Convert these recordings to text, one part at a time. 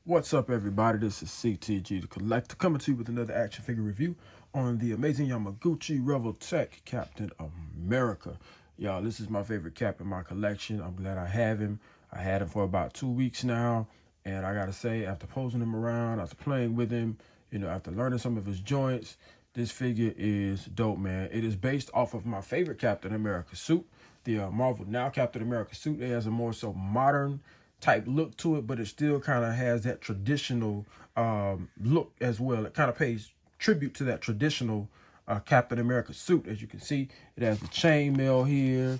What's up, everybody? This is CTG the Collector coming to you with another action figure review on the amazing Yamaguchi Revoltech Captain America. Y'all, this is my favorite cap in my collection. I'm glad I have him. I had him for about 2 weeks now, and I gotta say, after posing him around, after playing with him, after learning some of his joints, this figure is dope, man. It is based off of my favorite Captain America suit, the Marvel Now Captain America suit. It has a more so modern type look to it, but it still kind of has that traditional look as well. It kind of pays tribute to that traditional Captain America suit. As you can see, it has the chainmail here,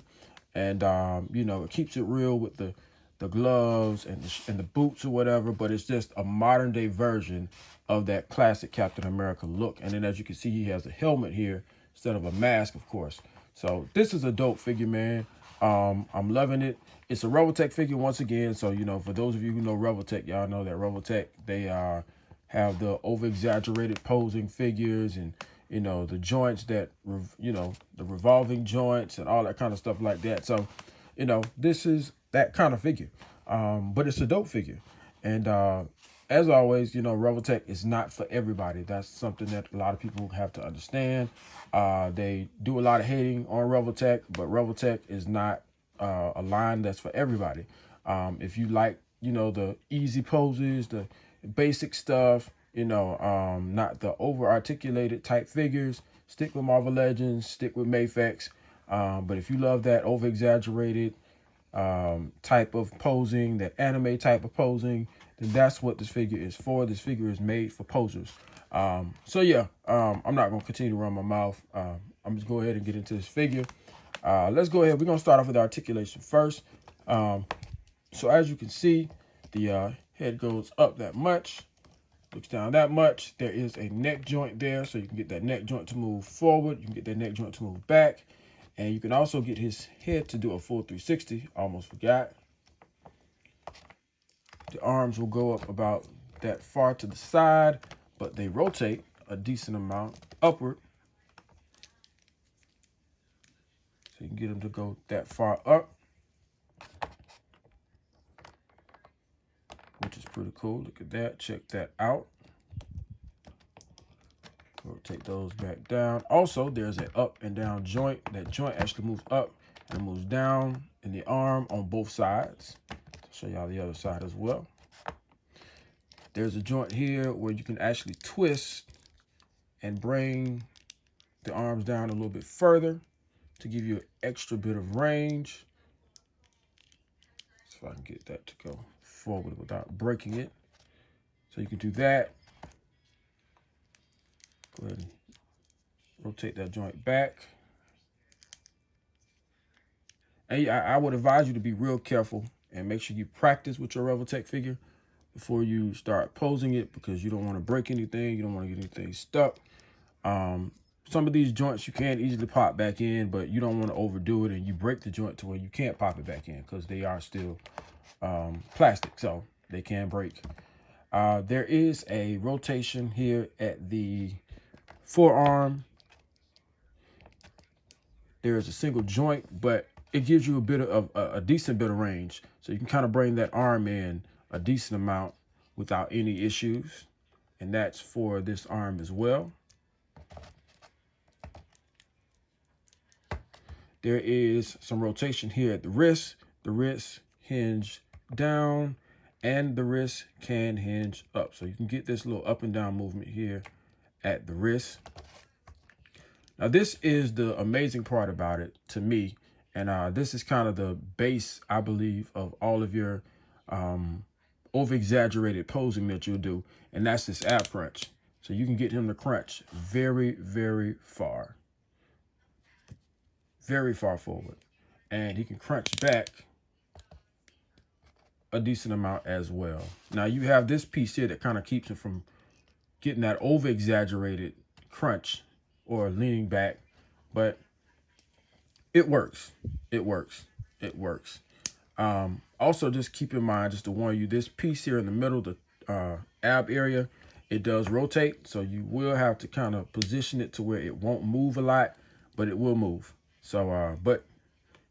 and it keeps it real with the gloves and the boots or whatever, but it's just a modern day version of that classic Captain America look. And then as you can see, he has a helmet here instead of a mask, of course. So this is a dope figure, man. I'm loving it. It's a Revoltech figure once again. So, for those of you who know Revoltech, y'all know that Revoltech, they have the over-exaggerated posing figures and, the joints that, the revolving joints and all that kind of stuff like that. So, this is that kind of figure. But it's a dope figure. And as always, Revoltech is not for everybody. That's something that a lot of people have to understand. They do a lot of hating on Revoltech, but Revoltech is not a line that's for everybody. If you like, the easy poses, the basic stuff, not the over-articulated type figures, stick with Marvel Legends, stick with Mafex. But if you love that over-exaggerated type of posing, that anime type of posing, then that's what this figure is for. This figure is made for posers. So yeah, I'm not going to continue to run my mouth. I'm just go ahead and get into this figure. Let's go ahead. We're going to start off with the articulation first. So as you can see, the head goes up that much, looks down that much. There is a neck joint there, so you can get that neck joint to move forward. You can get that neck joint to move back. And you can also get his head to do a full 360. Almost forgot. The arms will go up about that far to the side, but they rotate a decent amount upward. So you can get them to go that far up, which is pretty cool. Look at that. Check that out. Rotate those back down. Also, there's an up and down joint. That joint actually moves up and moves down in the arm on both sides. I'll show y'all the other side as well. There's a joint here where you can actually twist and bring the arms down a little bit further to give you an extra bit of range. So I can get that to go forward without breaking it. So you can do that. Go ahead and rotate that joint back. And yeah, I would advise you to be real careful and make sure you practice with your Revoltech figure before you start posing it, because you don't want to break anything. You don't want to get anything stuck. Some of these joints you can easily pop back in, but you don't want to overdo it and you break the joint to where you can't pop it back in, because they are still plastic, so they can break. There is a rotation here at the forearm. There is a single joint, but it gives you a bit of a decent bit of range, so you can kind of bring that arm in a decent amount without any issues, and that's for this arm as well. There is some rotation here at the wrist. The wrist hinge down and the wrist can hinge up. So you can get this little up and down movement here at the wrist. Now this is the amazing part about it to me. And this is kind of the base, I believe, of all of your over-exaggerated posing that you'll do. And that's this ab crunch. So you can get him to crunch very, very far. Very far forward, and he can crunch back a decent amount as well. Now you have this piece here that kind of keeps him from getting that over-exaggerated crunch or leaning back, but it works. It works. It works. Also, just keep in mind, just to warn you, this piece here in the middle, the ab area, it does rotate, so you will have to kind of position it to where it won't move a lot, but it will move. So, but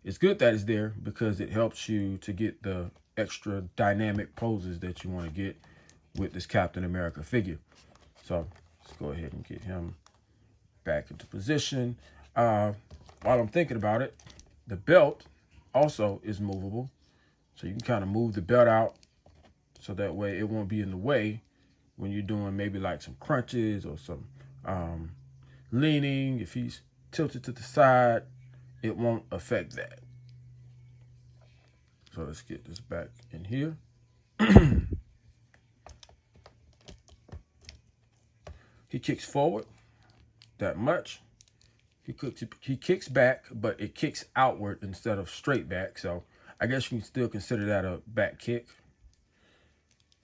it's good that it's there, because it helps you to get the extra dynamic poses that you want to get with this Captain America figure. So let's go ahead and get him back into position. While I'm thinking about it, the belt also is movable. So you can kind of move the belt out so that way it won't be in the way when you're doing maybe like some crunches or some leaning. If he's tilted to the side, it won't affect that. So let's get this back in here. He kicks forward that much. He kicks back, but it kicks outward instead of straight back. So I guess you can still consider that a back kick.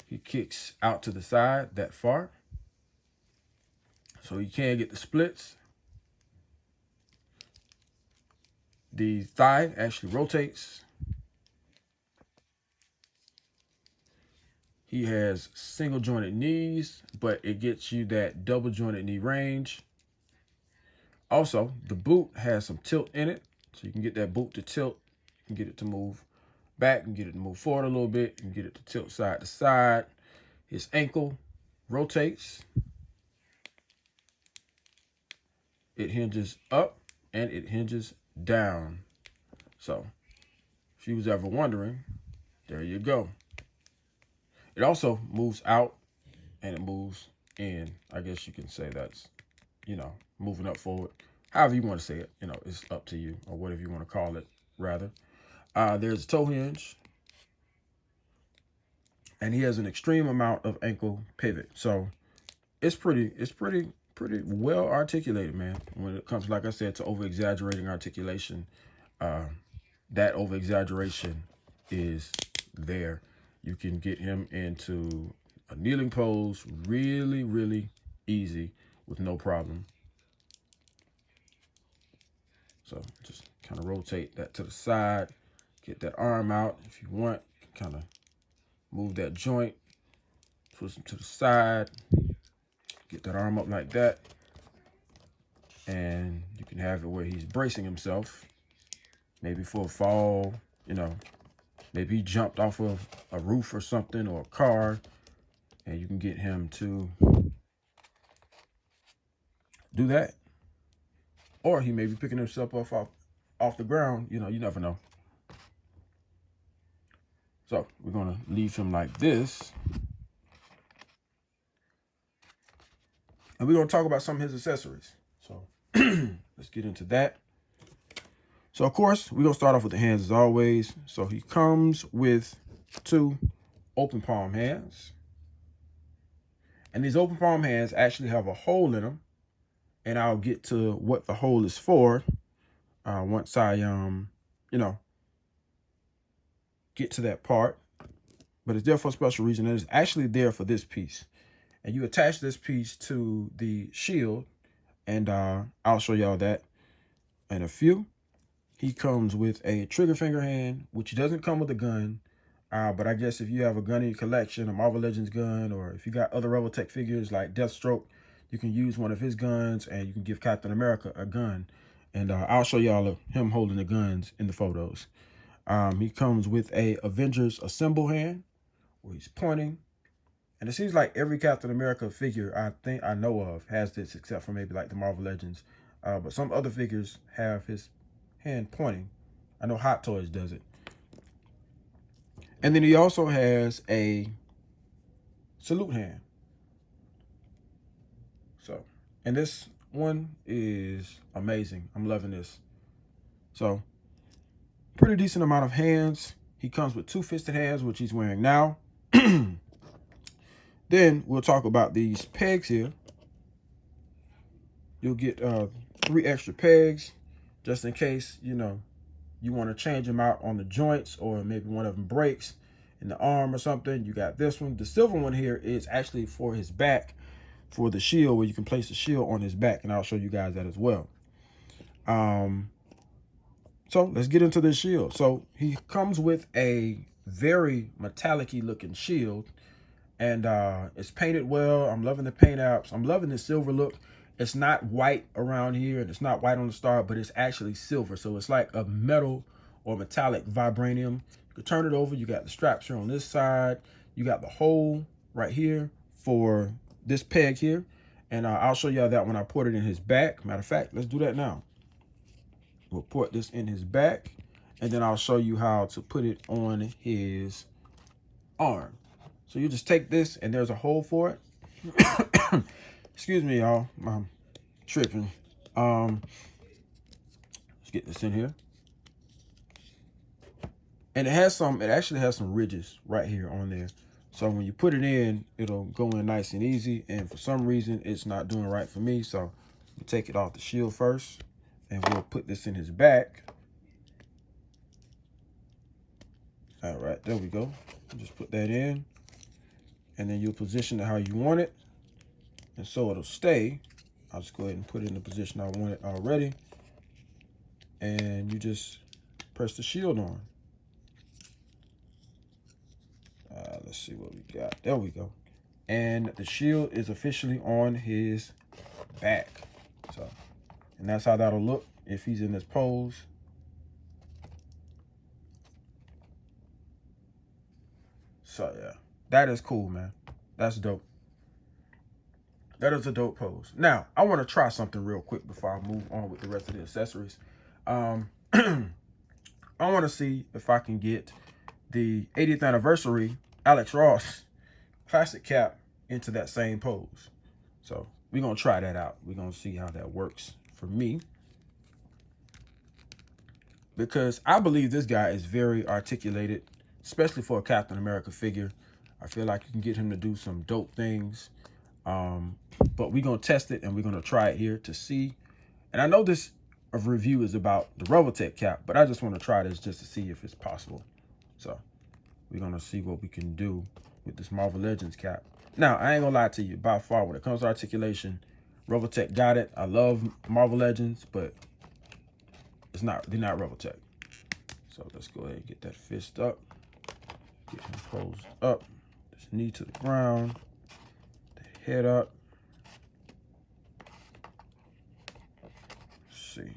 He kicks out to the side that far. So you can get the splits. The thigh actually rotates. He has single jointed knees, but it gets you that double jointed knee range. Also, the boot has some tilt in it. So you can get that boot to tilt. You can get it to move back and get it to move forward a little bit and get it to tilt side to side. His ankle rotates. It hinges up and it hinges down. So if you was ever wondering, there you go. It also moves out and it moves in. I guess you can say that's, moving up forward. However you want to say it, it's up to you, or whatever you want to call it, rather. There's a toe hinge. And he has an extreme amount of ankle pivot. So it's pretty well articulated, man. When it comes, like I said, to over-exaggerating articulation, that over-exaggeration is there. You can get him into a kneeling pose really, really easy with no problem. So just kind of rotate that to the side, get that arm out if you want, kind of move that joint, twist him to the side, get that arm up like that, and you can have it where he's bracing himself, maybe for a fall, maybe he jumped off of a roof or something, or a car, and you can get him to do that. Or he may be picking himself off the ground, you never know. So we're going to leave him like this. And we're going to talk about some of his accessories. So let's get into that. So, of course, we're going to start off with the hands as always. So he comes with 2 open palm hands. And these open palm hands actually have a hole in them. And I'll get to what the hole is for once I, get to that part. But it's there for a special reason. And it's actually there for this piece. And you attach this piece to the shield. And I'll show y'all that in a few. He comes with a trigger finger hand, which doesn't come with a gun. But I guess if you have a gun in your collection, a Marvel Legends gun, or if you got other Revoltech figures like Deathstroke, you can use one of his guns and you can give Captain America a gun. And I'll show y'all him holding the guns in the photos. He comes with a Avengers Assemble hand where he's pointing. And it seems like every Captain America figure I know of has this, except for maybe like the Marvel Legends. But some other figures have his hand pointing. I know Hot Toys does it. And then he also has a salute hand. So, and this one is amazing. I'm loving this. So, pretty decent amount of hands. He comes with 2 fisted hands, which he's wearing now. Then we'll talk about these pegs here. You'll get 3 extra pegs just in case, you want to change them out on the joints, or maybe one of them breaks in the arm or something. You got this one. The silver one here is actually for his back, for the shield, where you can place the shield on his back, and I'll show you guys that as well. So let's get into this shield. So he comes with a very metallic-y looking shield, and it's painted well. I'm loving the paint apps. I'm loving the silver look. It's not white around here, and it's not white on the star, but it's actually silver. So it's like a metal or metallic vibranium. You can turn it over. You got the straps here on this side. You got the hole right here for this peg here. And I'll show y'all that when I put it in his back. Matter of fact, let's do that now. We'll put this in his back, and then I'll show you how to put it on his arm. So you just take this, and there's a hole for it. Excuse me, y'all. I'm tripping. Let's get this in here. And it actually has some ridges right here on there. So when you put it in, it'll go in nice and easy. And for some reason, it's not doing right for me. So we take it off the shield first, and we'll put this in his back. All right, there we go. Just put that in, and then you'll position it how you want it. And so it'll stay. I'll just go ahead and put it in the position I want it already. And you just press the shield on. Let's see what we got. There we go. And the shield is officially on his back. So, and that's how that'll look if he's in this pose. So yeah, that is cool, man. That's dope. That is a dope pose. Now, I want to try something real quick before I move on with the rest of the accessories. I want to see if I can get the 80th anniversary Alex Ross plastic cap into that same pose. So we're going to try that out. We're going to see how that works for me, because I believe this guy is very articulated, especially for a Captain America figure. I feel like you can get him to do some dope things. But we're going to test it, and we're going to try it here to see. And I know this review is about the Revoltech cap, but I just want to try this just to see if it's possible. So we're going to see what we can do with this Marvel Legends cap. Now, I ain't going to lie to you. By far, when it comes to articulation, Revoltech got it. I love Marvel Legends, but they're not Revoltech. So let's go ahead and get that fist up. Get him posed up. This knee to the ground. The head up. Let's see.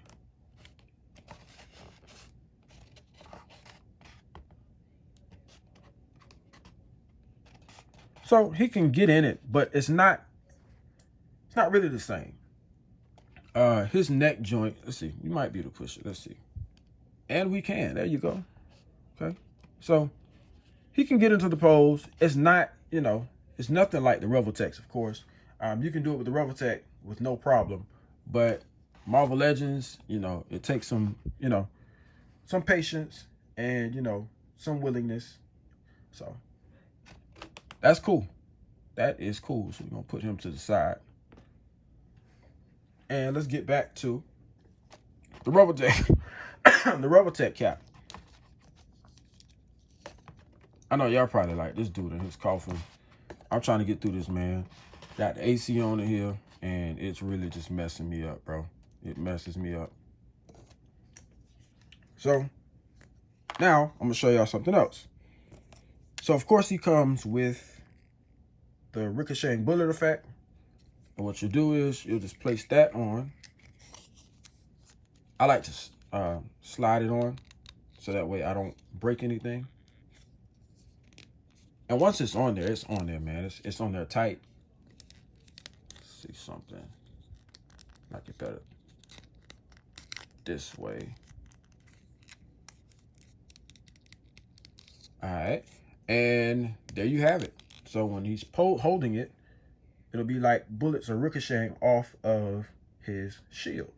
So he can get in it, but it's not really the same. His neck joint, let's see, we might be able to push it. Let's see. And we can. There you go. Okay. So he can get into the pose. It's not, it's nothing like the Revoltechs, of course. You can do it with the Revoltech with no problem. But Marvel Legends, it takes some, some patience and, some willingness. So that's cool. That is cool. So we're going to put him to the side. And let's get back to the Revoltech, the Revoltech cap. I know y'all probably like this dude in his coffin. I'm trying to get through this, man. Got the AC on it here, and it's really just messing me up, bro. It messes me up. So now I'm gonna show y'all something else. So of course he comes with the ricocheting bullet effect. And what you do is you'll just place that on. I like to slide it on so that way I don't break anything. And once it's on there, man. It's on there tight. Let's see something. Like it better this way. All right. And there you have it. So when he's holding it, it'll be like bullets are ricocheting off of his shield.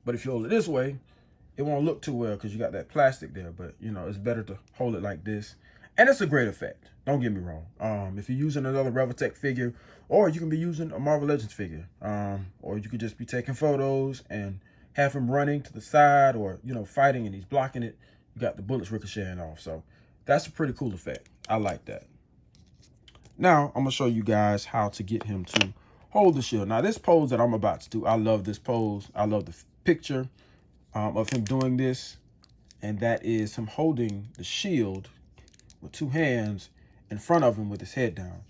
But if you hold it this way, it won't look too well because you got that plastic there. But, it's better to hold it like this. And it's a great effect. Don't get me wrong. If you're using another Revoltech figure, or you can be using a Marvel Legends figure, or you could just be taking photos and have him running to the side or, fighting and he's blocking it. You got the bullets ricocheting off. So that's a pretty cool effect. I like that. Now, I'm going to show you guys how to get him to hold the shield. Now, this pose that I'm about to do, I love this pose. I love the picture of him doing this. And that is him holding the shield with two hands in front of him with his head down.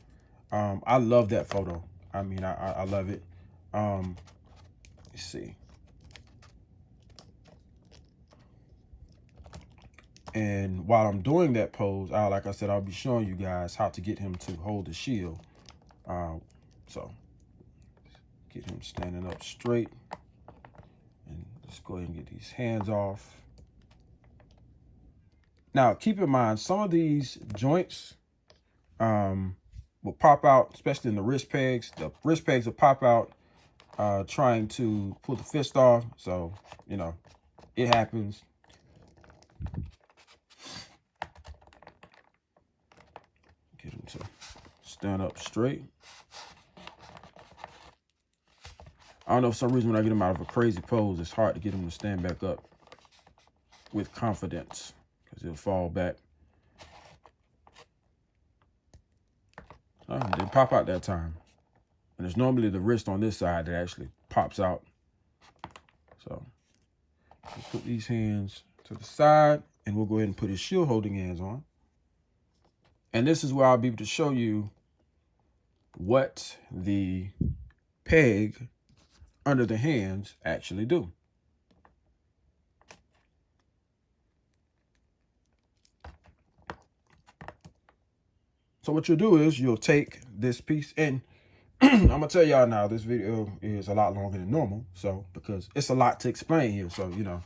I love that photo. I mean, I love it. Let's see. And while I'm doing that pose, like I said, I'll be showing you guys how to get him to hold the shield. So get him standing up straight. And let's go ahead and get these hands off. Now, keep in mind, some of these joints will pop out, especially in the wrist pegs. The wrist pegs will pop out trying to pull the fist off. So, you know, it happens. Get him to stand up straight. I don't know, for some reason when I get him out of a crazy pose, it's hard to get him to stand back up with confidence because he'll fall back. Didn't pop out that time. And it's normally the wrist on this side that actually pops out. So we'll put these hands to the side and we'll go ahead and put his shield holding hands on. And this is where I'll be able to show you what the peg under the hands actually do. So what you'll do is you'll take this piece, and I'm gonna tell y'all now, this video is a lot longer than normal, so because it's a lot to explain here. So, you know,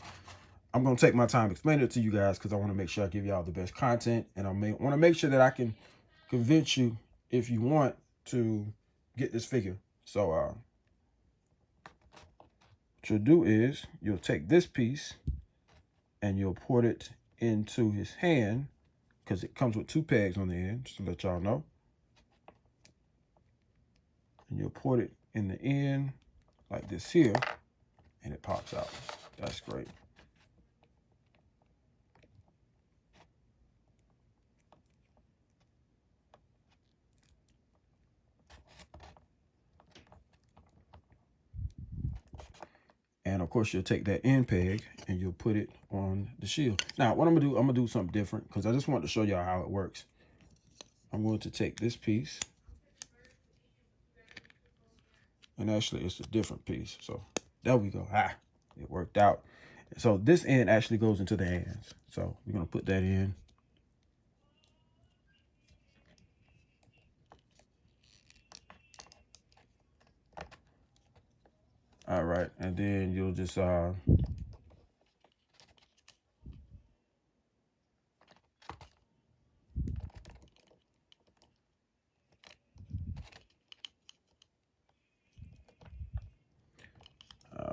I'm gonna take my time explaining it to you guys because I want to make sure I give y'all the best content, and I want to make sure that I can convince you if you want to get this figure. So what you'll do is you'll take this piece and you'll put it into his hand, because it comes with 2 pegs on the end, just to let y'all know. And you'll put it in the end like this here, and it pops out. That's great. And of course, you'll take that end peg and you'll put it on the shield. Now, what I'm gonna do something different because I just want to show y'all how it works. I'm going to take this piece, and actually it's a different piece. So there we go. It worked out. So this end actually goes into the hands. So we're gonna put that in. All right, and then you'll just all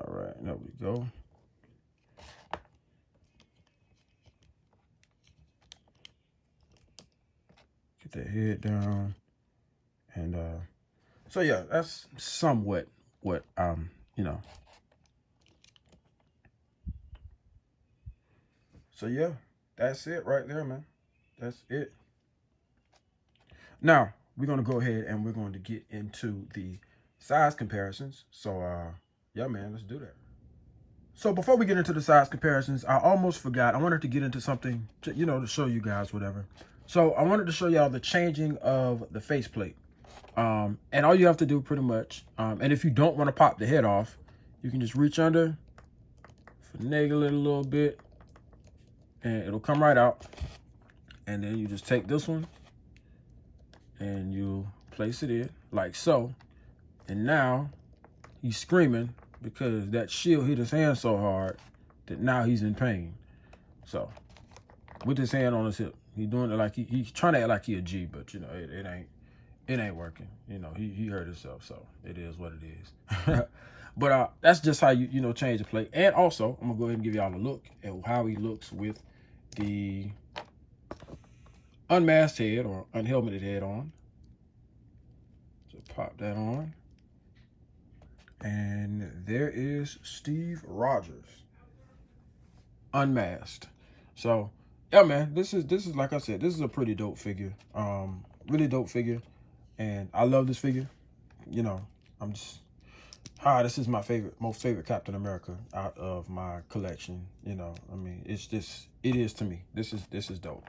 right, there we go. Get that head down, and so yeah, that's somewhat what you know. So yeah, that's it right there, man. That's it. Now we're gonna go ahead and we're going to get into the size comparisons. So yeah, man, let's do that. So before we get into the size comparisons, I almost forgot. I wanted to get into something, you know, to show you guys whatever. So I wanted to show y'all the changing of the faceplate. And all you have to do pretty much, and if you don't want to pop the head off, you can just reach under, finagle it a little bit, and it'll come right out. And then you just take this one and you place it in like so. And now he's screaming because that shield hit his hand so hard that now he's in pain. So with his hand on his hip, he's doing it like he's trying to act like he a G, but you know, it ain't working. You know, he hurt himself, so it is what it is. But that's just how you know, change the plate. And also, I'm gonna go ahead and give y'all a look at how he looks with the unmasked head or unhelmeted head on. So pop that on. And there is Steve Rogers, unmasked. So yeah, man, this is like I said, this is a pretty dope figure. Really dope figure. And I love this figure. You know, I'm just this is my most favorite Captain America out of my collection. You know, I mean, it's just, it is to me. This is dope.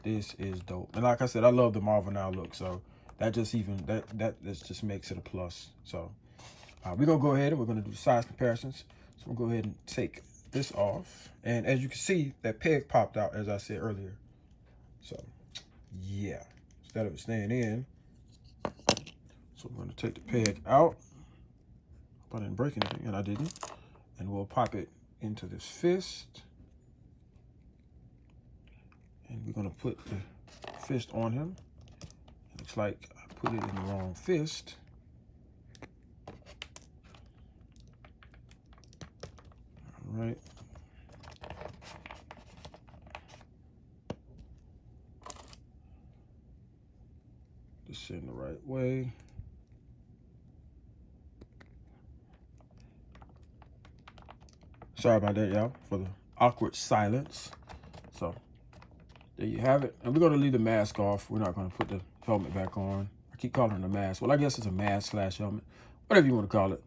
This is dope. And like I said, I love the Marvel Now look. So that just that just makes it a plus. So we're gonna go ahead and we're gonna do size comparisons. So we'll go ahead and take this off. And as you can see, that peg popped out, as I said earlier. So, yeah. Instead of it staying in. So we're going to take the peg out. Hope I didn't break anything, and I didn't. And we'll pop it into this fist. And we're going to put the fist on him. It looks like I put it in the wrong fist. All right. This in the right way. Sorry about that, y'all, for the awkward silence. So, there you have it. And we're going to leave the mask off. We're not going to put the helmet back on. I keep calling it a mask. Well, I guess it's a mask / helmet. Whatever you want to call it.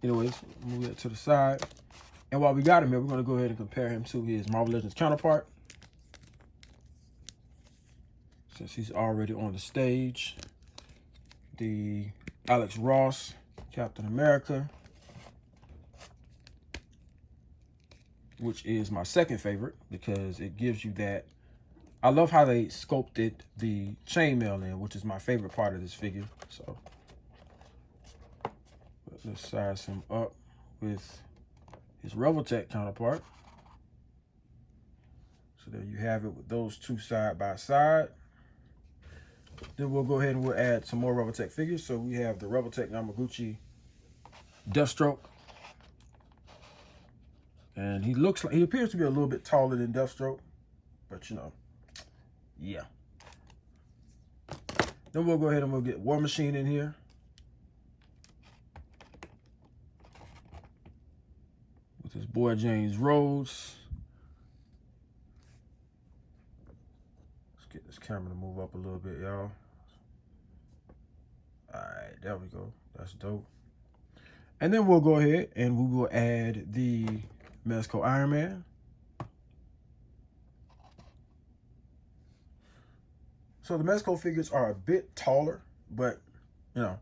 Anyways, move that to the side. And while we got him here, we're going to go ahead and compare him to his Marvel Legends counterpart. Since he's already on the stage. The Alex Ross Captain America, which is my second favorite because it gives you that. I love how they sculpted the chainmail in, which is my favorite part of this figure. So let's size him up with his Revoltech counterpart. So there you have it with those two side by side. Then we'll go ahead and we'll add some more Revoltech figures. So we have the Revoltech Yamaguchi Deathstroke. And he appears to be a little bit taller than Deathstroke. But you know, yeah. Then we'll go ahead and we'll get War Machine in here. With his boy James Rhodes. Get this camera to move up a little bit, y'all. All right, there we go. That's dope. And then we'll go ahead and we will add the Mezco Iron Man. So the Mezco figures are a bit taller, but you know,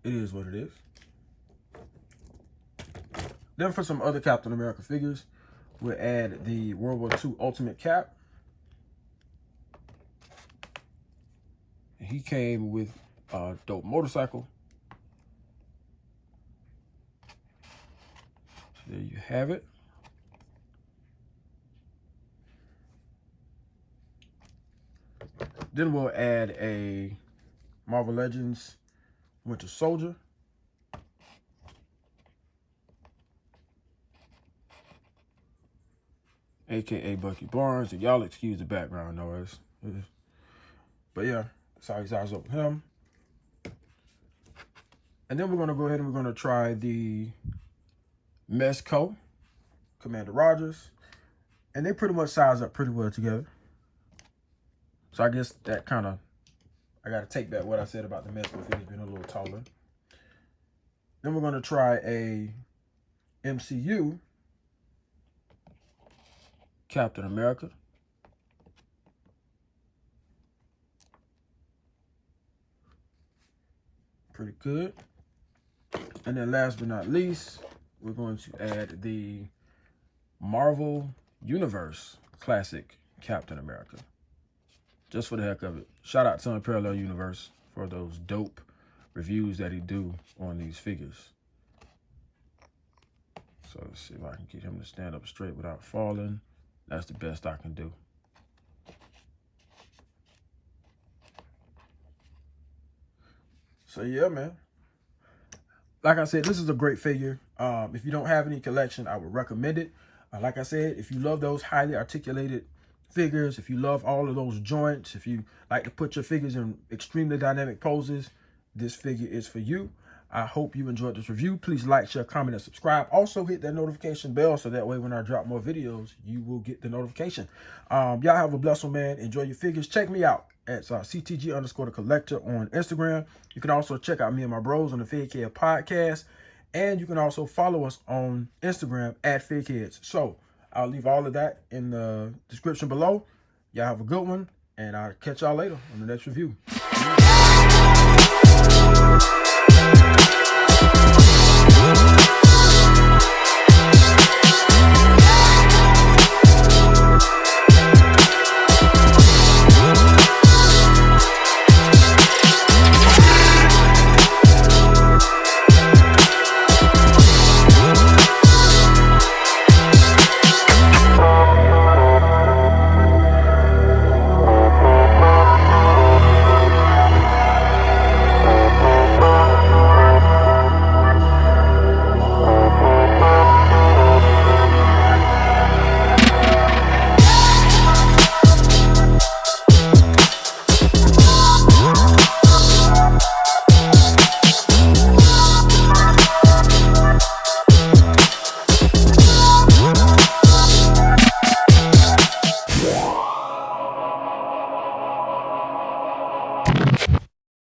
it is what it is. Then for some other Captain America figures, we'll add the World War II Ultimate Cap. He came with a dope motorcycle. So there you have it. Then we'll add a Marvel Legends Winter Soldier. AKA Bucky Barnes. And y'all excuse the background noise. But yeah. That's how he sized up with him. And then we're going to go ahead and we're going to try the Mezco Commander Rogers. And they pretty much size up pretty well together. So I guess that kind of, I got to take back what I said about the Mezco figures being a little taller. Then we're going to try a MCU Captain America. Pretty good. And then last but not least, we're going to add the Marvel Universe Classic Captain America. Just for the heck of it. Shout out to Untitled Universe for those dope reviews that he do on these figures. So let's see if I can get him to stand up straight without falling. That's the best I can do. So yeah, man. Like I said, this is a great figure. If you don't have any collection, I would recommend it. Like I said, if you love those highly articulated figures, if you love all of those joints, if you like to put your figures in extremely dynamic poses, this figure is for you. I hope you enjoyed this review. Please like, share, comment, and subscribe. Also hit that notification bell so that way when I drop more videos, you will get the notification. Y'all have a blessed one, man. Enjoy your figures. Check me out at CTG_the collector on Instagram. You can also check out me and my bros on the Fighead podcast. And you can also follow us on Instagram at Figheads. So I'll leave all of that in the description below. Y'all have a good one. And I'll catch y'all later on the next review.